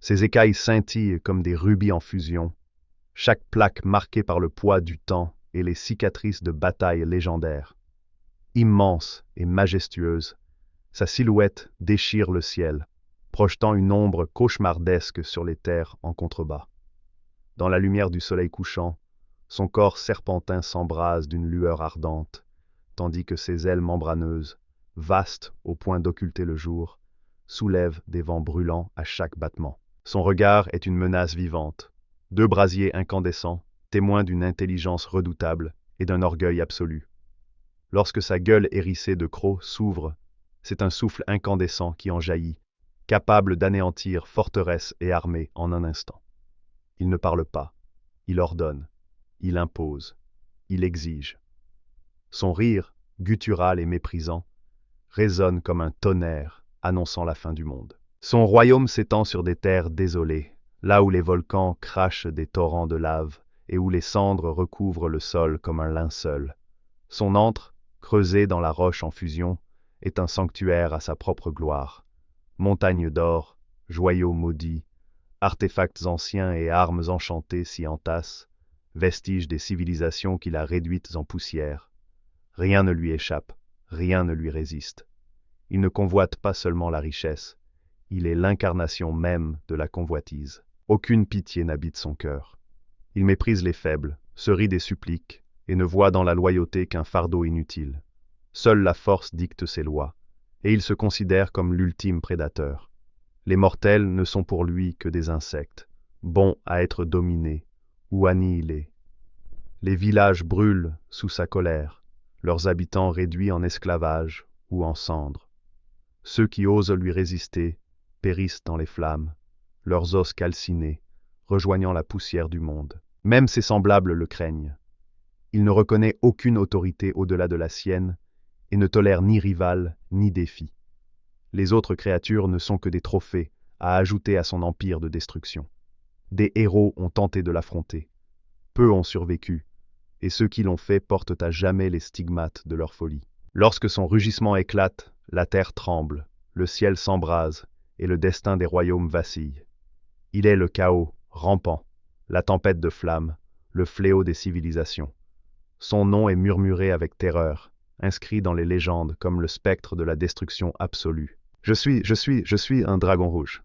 Ses écailles scintillent comme des rubis en fusion, chaque plaque marquée par le poids du temps et les cicatrices de batailles légendaires. Immense et majestueuse, sa silhouette déchire le ciel, projetant une ombre cauchemardesque sur les terres en contrebas. Dans la lumière du soleil couchant, son corps serpentin s'embrase d'une lueur ardente, tandis que ses ailes membraneuses, vastes au point d'occulter le jour, soulèvent des vents brûlants à chaque battement. Son regard est une menace vivante, deux brasiers incandescents, témoins d'une intelligence redoutable et d'un orgueil absolu. Lorsque sa gueule hérissée de crocs s'ouvre, c'est un souffle incandescent qui en jaillit, capable d'anéantir forteresse et armée en un instant. Il ne parle pas, il ordonne, il impose, il exige. Son rire, guttural et méprisant, résonne comme un tonnerre annonçant la fin du monde. Son royaume s'étend sur des terres désolées, là où les volcans crachent des torrents de lave et où les cendres recouvrent le sol comme un linceul. Son antre, creusé dans la roche en fusion, est un sanctuaire à sa propre gloire. Montagnes d'or, joyaux maudits, artefacts anciens et armes enchantées s'y entassent, vestiges des civilisations qu'il a réduites en poussière. Rien ne lui échappe, rien ne lui résiste. Il ne convoite pas seulement la richesse, il est l'incarnation même de la convoitise. Aucune pitié n'habite son cœur. Il méprise les faibles, se rit des suppliques, et ne voit dans la loyauté qu'un fardeau inutile. Seule la force dicte ses lois, et il se considère comme l'ultime prédateur. Les mortels ne sont pour lui que des insectes, bons à être dominés ou annihilés. Les villages brûlent sous sa colère, leurs habitants réduits en esclavage ou en cendres. Ceux qui osent lui résister périssent dans les flammes, leurs os calcinés, rejoignant la poussière du monde. Même ses semblables le craignent. Il ne reconnaît aucune autorité au-delà de la sienne et ne tolère ni rival ni défi. Les autres créatures ne sont que des trophées à ajouter à son empire de destruction. Des héros ont tenté de l'affronter. Peu ont survécu, et ceux qui l'ont fait portent à jamais les stigmates de leur folie. Lorsque son rugissement éclate, la terre tremble, le ciel s'embrase, et le destin des royaumes vacille. Il est le chaos, rampant, la tempête de flammes, le fléau des civilisations. Son nom est murmuré avec terreur, inscrit dans les légendes comme le spectre de la destruction absolue. Je suis un dragon rouge.